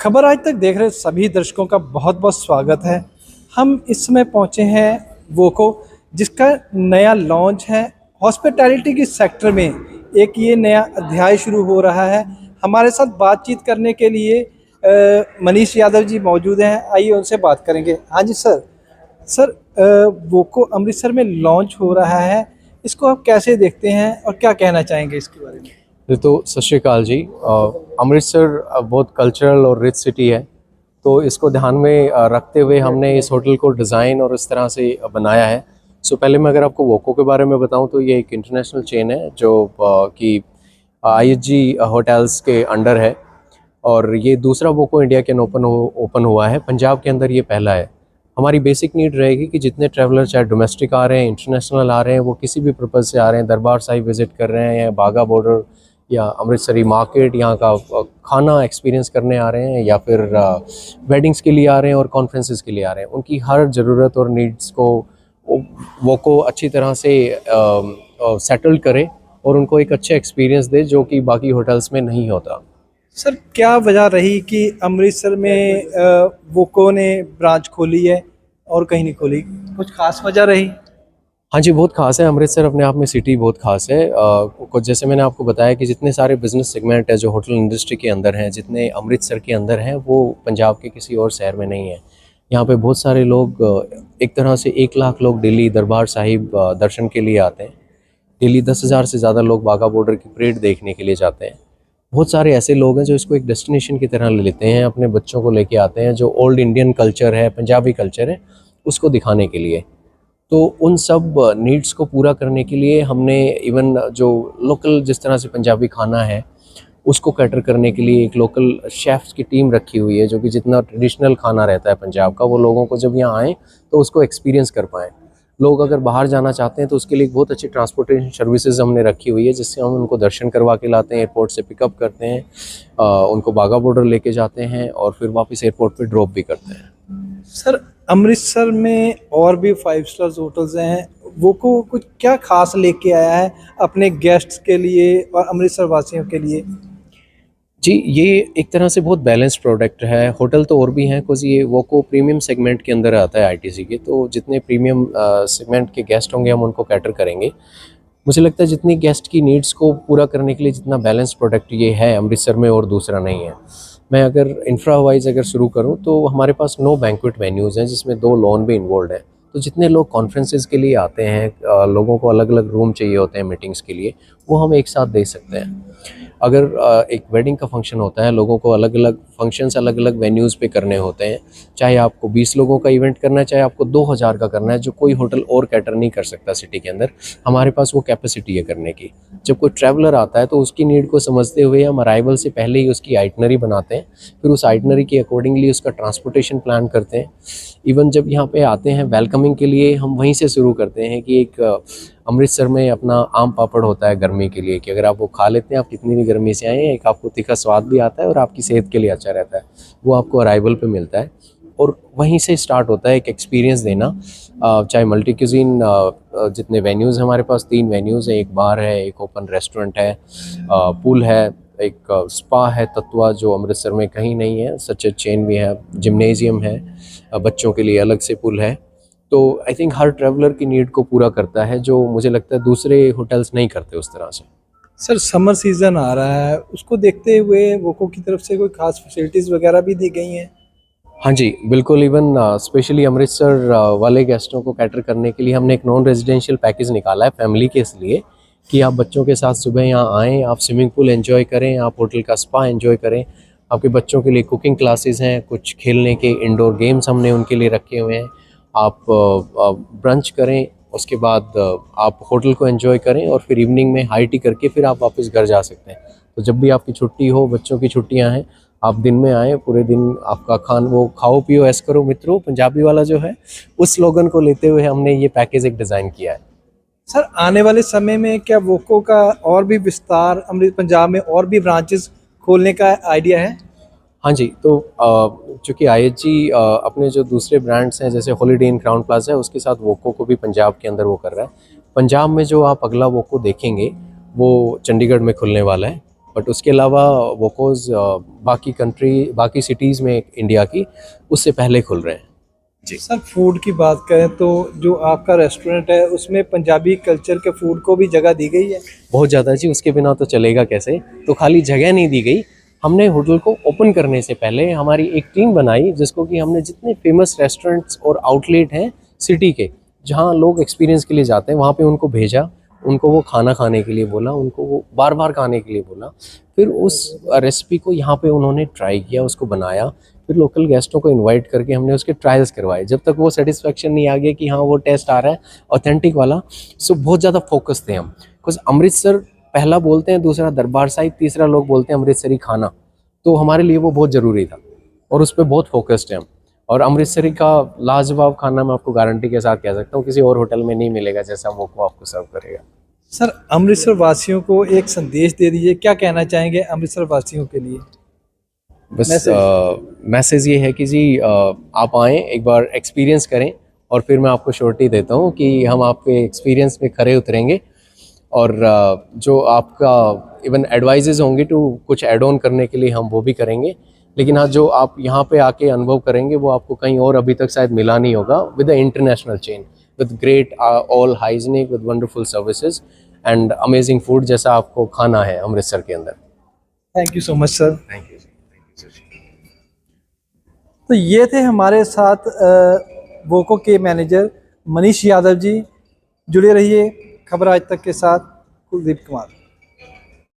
खबर आज तक देख रहे सभी दर्शकों का बहुत बहुत स्वागत है। हम इस समय पहुंचे हैं वोको, जिसका नया लॉन्च है। हॉस्पिटैलिटी के सेक्टर में एक ये नया अध्याय शुरू हो रहा है। हमारे साथ बातचीत करने के लिए मनीष यादव जी मौजूद हैं। आइए उनसे बात करेंगे। हाँ जी सर। सर, वोको अमृतसर में लॉन्च हो रहा है, इसको आप कैसे देखते हैं और क्या कहना चाहेंगे इसके बारे में? ये तो सत श्री अकाल जी। अमृतसर बहुत कल्चरल और रिच सिटी है, तो इसको ध्यान में रखते हुए हमने इस होटल को डिज़ाइन और इस तरह से बनाया है। पहले मैं अगर आपको वोको के बारे में बताऊं तो ये एक इंटरनेशनल चेन है जो कि IHG होटल्स के अंडर है, और ये दूसरा वोको इंडिया के ओपन हुआ है। पंजाब के अंदर ये पहला है। हमारी बेसिक नीड रहेगी कि जितने ट्रैवलर चाहे डोमेस्टिक आ रहे हैं, इंटरनेशनल आ रहे हैं, वो किसी भी पर्पज़ से आ रहे हैं, दरबार साहिब विज़िट कर रहे हैं या बाघा बॉर्डर या अमृतसरी मार्केट, यहाँ का खाना एक्सपीरियंस करने आ रहे हैं, या फिर वेडिंग्स के लिए आ रहे हैं और कॉन्फ्रेंसेस के लिए आ रहे हैं, उनकी हर ज़रूरत और नीड्स को वोको अच्छी तरह से सेटल करे और उनको एक अच्छा एक्सपीरियंस दे जो कि बाकी होटल्स में नहीं होता। सर, क्या वजह रही कि अमृतसर में वोको ने ब्रांच खोली है और कहीं नहीं खोली? कुछ खास वजह रही? हाँ जी, बहुत ख़ास है। अमृतसर अपने आप में सिटी बहुत ख़ास है। कुछ जैसे मैंने आपको बताया कि जितने सारे बिज़नेस सेगमेंट है जो होटल इंडस्ट्री के अंदर हैं, जितने अमृतसर के अंदर हैं, वो पंजाब के किसी और शहर में नहीं है। यहाँ पे बहुत सारे लोग, एक तरह से 1 लाख लोग डेली दरबार साहिब दर्शन के लिए आते हैं। डेली 10,000 से ज़्यादा लोग बाघा बॉर्डर की परेड देखने के लिए जाते हैं। बहुत सारे ऐसे लोग हैं जो इसको एक डेस्टिनेशन की तरह ले लेते हैं, अपने बच्चों को लेके आते हैं, जो ओल्ड इंडियन कल्चर है, पंजाबी कल्चर है, उसको दिखाने के लिए। तो उन सब नीड्स को पूरा करने के लिए हमने इवन जो लोकल जिस तरह से पंजाबी खाना है उसको कैटर करने के लिए एक लोकल शेफ़्स की टीम रखी हुई है, जो कि जितना ट्रेडिशनल खाना रहता है पंजाब का, वो लोगों को जब यहाँ आएँ तो उसको एक्सपीरियंस कर पाएँ। लोग अगर बाहर जाना चाहते हैं तो उसके लिए एक बहुत अच्छी ट्रांसपोर्टेशन सर्विसेज हमने रखी हुई है, जिससे हम उनको दर्शन करवा के लाते हैं, एयरपोर्ट से पिकअप करते हैं, उनको बाघा बॉर्डर लेके जाते हैं और फिर वापस एयरपोर्ट पे ड्रॉप भी करते हैं। सर, अमृतसर में और भी 5 स्टार होटल्स हैं, वो को कुछ क्या खास लेके आया है अपने गेस्ट्स के लिए और अमृतसर वासियों के लिए? जी, ये एक तरह से बहुत बैलेंस्ड प्रोडक्ट है। होटल तो और भी हैं, कुछ ये वोको प्रीमियम सेगमेंट के अंदर आता है ITC के, तो जितने प्रीमियम सेगमेंट के गेस्ट होंगे हम उनको कैटर करेंगे। मुझे लगता है जितनी गेस्ट की नीड्स को पूरा करने के लिए जितना बैलेंस्ड प्रोडक्ट ये है अमृतसर में और दूसरा नहीं है। मैं अगर इंफ्रा वाइज अगर शुरू करूँ तो हमारे पास 9 बैंक्वेट वेन्यूज़ हैं, जिसमें 2 लॉन भी इन्वॉल्व है। तो जितने लोग कॉन्फ्रेंसेस के लिए आते हैं, लोगों को अलग अलग रूम चाहिए होते हैं मीटिंग्स के लिए, वो हम एक साथ दे सकते हैं। अगर एक वेडिंग का फंक्शन होता है, लोगों को अलग अलग फंक्शंस अलग अलग वेन्यूज़ पे करने होते हैं, चाहे आपको 20 लोगों का इवेंट करना है, चाहे आपको 2000 का करना है, जो कोई होटल और कैटर नहीं कर सकता सिटी के अंदर, हमारे पास वो कैपेसिटी है करने की। जब कोई ट्रैवलर आता है तो उसकी नीड को समझते हुए हम अराइवल से पहले ही उसकी आइटनरी बनाते हैं, फिर उस आइटनरी के अकॉर्डिंगली उसका ट्रांसपोर्टेशन प्लान करते हैं। इवन जब यहाँ पे आते हैं वेलकमिंग के लिए, हम वहीं से शुरू करते हैं कि एक अमृतसर में अपना आम पापड़ होता है गर्मी के लिए, कि अगर आप वो खा लेते हैं, आप कितनी भी गर्मी से आए हैं, एक आपको तीखा स्वाद भी आता है और आपकी सेहत के लिए अच्छा रहता है, वो आपको अराइवल पे मिलता है। और वहीं से स्टार्ट होता है एक एक्सपीरियंस देना। चाहे मल्टी क्यूजीन, जितने वेन्यूज़ हमारे पास 3 वेन्यूज़ हैं, एक बार है, एक ओपन रेस्टोरेंट है, पूल है, एक स्पा है तत्वा, जो अमृतसर में कहीं नहीं है, सच ए चेन भी है, जिम्नेजियम है, बच्चों के लिए अलग से पूल है। तो आई थिंक हर ट्रैवलर की नीड को पूरा करता है, जो मुझे लगता है दूसरे होटल्स नहीं करते उस तरह से। सर, समर सीज़न आ रहा है, उसको देखते हुए वोको की तरफ से कोई खास फैसिलिटीज़ वगैरह भी दी गई हैं? हाँ जी, बिल्कुल। इवन स्पेशली अमृतसर वाले गेस्टों को कैटर करने के लिए हमने एक नॉन रेजिडेंशियल पैकेज निकाला है फैमिली के, इसलिए कि आप बच्चों के साथ सुबह यहाँ आएँ, आप स्विमिंग पूल एंजॉय करें, आप होटल का स्पा एंजॉय करें, आपके बच्चों के लिए कुकिंग क्लासेस हैं, कुछ खेलने के इंडोर गेम्स हमने उनके लिए रखे हुए हैं, आप ब्रंच करें, उसके बाद आप होटल को एंजॉय करें और फिर इवनिंग में हाई टी करके फिर आप वापस घर जा सकते हैं। तो जब भी आपकी छुट्टी हो, बच्चों की छुट्टियां हैं, आप दिन में आएँ, पूरे दिन आपका वो खाओ पियो ऐश करो मित्रों, पंजाबी वाला जो है, उस स्लोगन को लेते हुए हमने ये पैकेज एक डिज़ाइन किया है। सर, आने वाले समय में क्या वोको का और भी विस्तार अमृत पंजाब में और भी ब्रांचेस खोलने का आइडिया है? हाँ जी, तो चूँकि IHG अपने जो दूसरे ब्रांड्स हैं जैसे हॉलिडे इन क्राउन प्लाजा है, उसके साथ वोको को भी पंजाब के अंदर वो कर रहा है। पंजाब में जो आप अगला वोको देखेंगे वो चंडीगढ़ में खुलने वाला है, बट उसके अलावा वोकोज बाकी सिटीज़ में इंडिया की उससे पहले खुल रहे हैं। जी सर, फूड की बात करें तो जो आपका रेस्टोरेंट है उसमें पंजाबी कल्चर के फूड को भी जगह दी गई है। बहुत ज़्यादा जी, उसके बिना तो चलेगा कैसे। तो खाली जगह नहीं दी गई, हमने होटल को ओपन करने से पहले हमारी एक टीम बनाई जिसको कि हमने जितने फेमस रेस्टोरेंट्स और आउटलेट हैं सिटी के जहाँ लोग एक्सपीरियंस के लिए जाते हैं वहाँ पे उनको भेजा, उनको वो खाना खाने के लिए बोला, उनको वो बार बार खाने के लिए बोला। फिर उस रेसिपी को यहाँ पे उन्होंने ट्राई किया, उसको बनाया, फिर लोकल गेस्टों को इनवाइट करके हमने उसके ट्रायल्स करवाए। जब तक वो सेटिस्फेक्शन नहीं आ गया कि हाँ वो टेस्ट आ रहा है ऑथेंटिक वाला, सो बहुत ज़्यादा फोकस थे हम। बिकॉज अमृतसर पहला बोलते हैं, दूसरा दरबार साहिब, तीसरा लोग बोलते हैं अमृतसरी खाना, तो हमारे लिए वो बहुत ज़रूरी था और उस पर बहुत फोकस्ड है हम। और अमृतसरी का लाजवाब खाना मैं आपको गारंटी के साथ कह सकता हूँ किसी और होटल में नहीं मिलेगा जैसा वो आपको सर्व करेगा। सर, अमृतसर वासियों को एक संदेश दे दीजिए, क्या कहना चाहेंगे अमृतसर वासियों के लिए? बस मैसेज ये है कि जी आप आएँ, एक बार एक्सपीरियंस करें और फिर मैं आपको श्योरिटी देता हूँ कि हम आपके एक्सपीरियंस में खरे उतरेंगे। और जो आपका इवन एडवाइजेज होंगे टू कुछ ऐड ऑन करने के लिए हम वो भी करेंगे। लेकिन हाँ, जो आप यहाँ पे आके अनुभव करेंगे वो आपको कहीं और अभी तक शायद मिला नहीं होगा, with the international chain, with great all hygienic, with wonderful services and amazing food जैसा आपको खाना है अमृतसर के अंदर। Thank you so much sir. Thank you. तो ये थे हमारे साथ वोको के मैनेजर मनीष यादव जी। जुड़े रहिए खबर आज तक के साथ। कुलदीप कुमार।